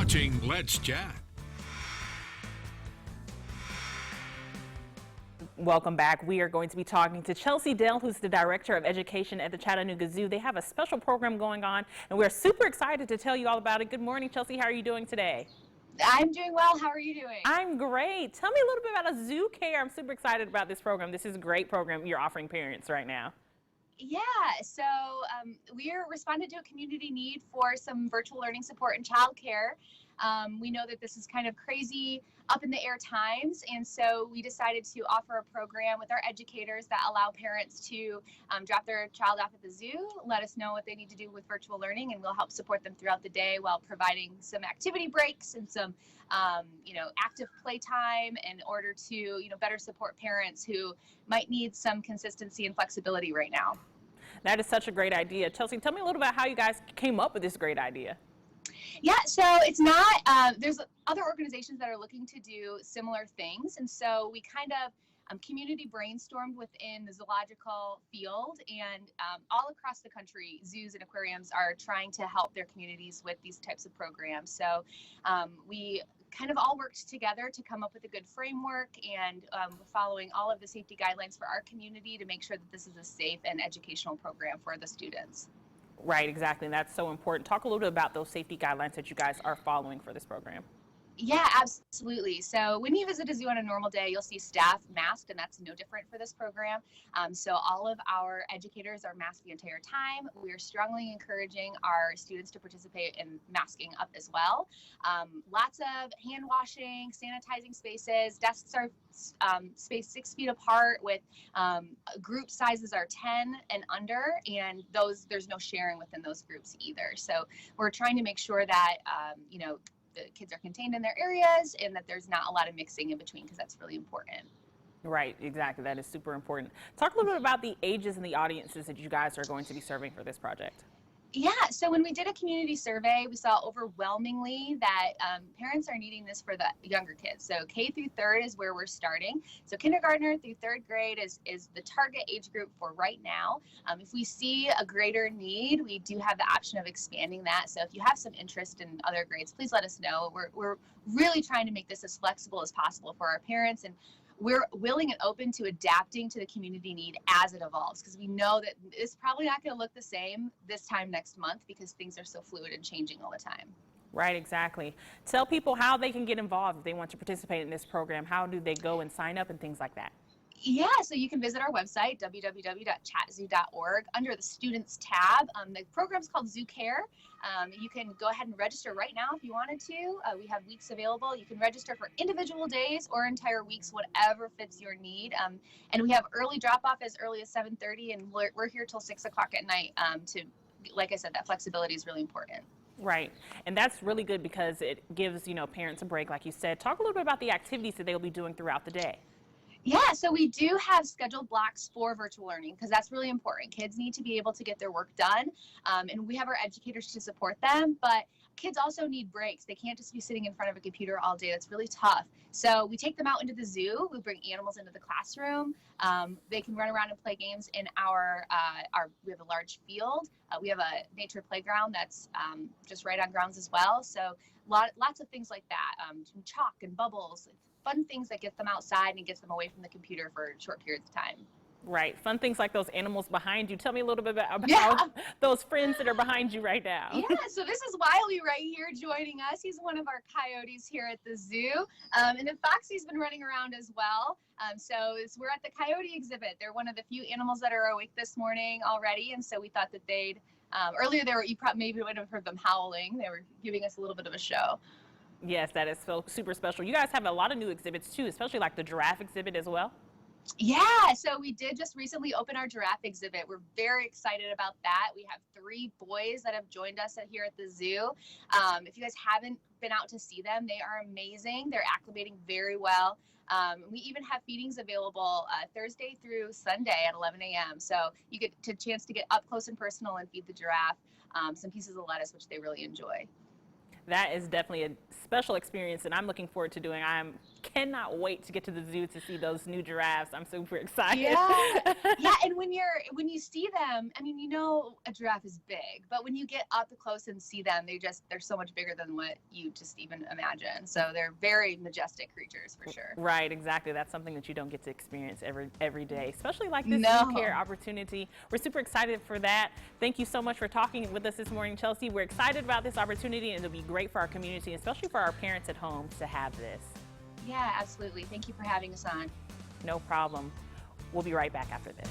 watching Let's Chat. Welcome back. We are going to be talking to Chelsea Dell, who's the Director of Education at the Chattanooga Zoo. They have a special program going on, and we're super excited to tell you all about it. Good morning, Chelsea. How are you doing today? I'm doing well. How are you doing? I'm great. Tell me a little bit about a ZooCare. I'm super excited about this program. This is a great program you're offering parents right now. Yeah, so we're responded to a community need for some virtual learning support and childcare. We know that this is kind of crazy, up in the air times, and so we decided to offer a program with our educators that allow parents to drop their child off at the zoo, let us know what they need to do with virtual learning, and we'll help support them throughout the day while providing some activity breaks and some active playtime in order to better support parents who might need some consistency and flexibility right now. That is such a great idea. Chelsea, tell me a little about how you guys came up with this great idea. Yeah, so it's not, there's other organizations that are looking to do similar things. And so we kind of community brainstormed within the zoological field, and all across the country, zoos and aquariums are trying to help their communities with these types of programs. So we kind of all worked together to come up with a good framework, and following all of the safety guidelines for our community to make sure that this is a safe and educational program for the students. Right, exactly. And that's so important. Talk a little bit about those safety guidelines that you guys are following for this program. Yeah, absolutely. So when you visit a zoo on a normal day, you'll see staff masked, and that's no different for this program. So all of our educators are masked the entire time. We are strongly encouraging our students to participate in masking up as well. Lots of hand washing, sanitizing spaces. Desks are spaced 6 feet apart, with group sizes are 10 and under, and there's no sharing within those groups either. So we're trying to make sure that the kids are contained in their areas and that there's not a lot of mixing in between, because that's really important. Right, exactly. That is super important. Talk a little bit about the ages and the audiences that you guys are going to be serving for this project. Yeah, so when we did a community survey, we saw overwhelmingly that parents are needing this for the younger kids. So K through third is where we're starting. So kindergartner through third grade is the target age group for right now. If we see a greater need, we do have the option of expanding that. So if you have some interest in other grades, please let us know. We're really trying to make this as flexible as possible for our parents, and we're willing and open to adapting to the community need as it evolves, because we know that it's probably not going to look the same this time next month, because things are so fluid and changing all the time. Right, exactly. Tell people how they can get involved if they want to participate in this program. How do they go and sign up and things like that? Yeah, so you can visit our website, www.chatzoo.org, under the Students tab. The program's called ZooCare. You can go ahead and register right now if you wanted to. We have weeks available. You can register for individual days or entire weeks, whatever fits your need. And we have early drop-off as early as 7:30, and we're here till 6 o'clock at night. Like I said, that flexibility is really important. Right, and that's really good because it gives parents a break, like you said. Talk a little bit about the activities that they'll be doing throughout the day. Yeah, so we do have scheduled blocks for virtual learning, because that's really important. Kids need to be able to get their work done, and we have our educators to support them, but kids also need breaks. They can't just be sitting in front of a computer all day. That's really tough. So we take them out into the zoo. We bring animals into the classroom. They can run around and play games in we have a large field. We have a nature playground that's just right on grounds as well. So lots of things like that, chalk and bubbles, fun things that get them outside and gets them away from the computer for short periods of time. Right, fun things like those animals behind you. Tell me a little bit about those friends that are behind you right now. Yeah, so this is Wiley right here joining us. He's one of our coyotes here at the zoo. And then Foxy's been running around as well. We're at the coyote exhibit. They're one of the few animals that are awake this morning already. And so we thought that they'd, earlier you probably maybe would have heard them howling. They were giving us a little bit of a show. Yes, that is so super special. You guys have a lot of new exhibits too, especially like the giraffe exhibit as well. Yeah, so we did just recently open our giraffe exhibit. We're very excited about that. We have 3 boys that have joined us here at the zoo. If you guys haven't been out to see them, they are amazing. They're acclimating very well. We even have feedings available Thursday through Sunday at 11 a.m. So you get a chance to get up close and personal and feed the giraffe some pieces of lettuce, which they really enjoy. That is definitely a special experience, and I'm looking forward to doing. I cannot wait to get to the zoo to see those new giraffes. I'm super excited. Yeah, yeah, and when you see them, I mean, a giraffe is big, but when you get up close and see them, they're so much bigger than what you just even imagine. So they're very majestic creatures for sure. Right, exactly. That's something that you don't get to experience every day, especially like this No. ZooCare opportunity. We're super excited for that. Thank you so much for talking with us this morning, Chelsea. We're excited about this opportunity, and it'll be great for our community, especially for our parents at home to have this. Yeah, absolutely. Thank you for having us on. No problem. We'll be right back after this.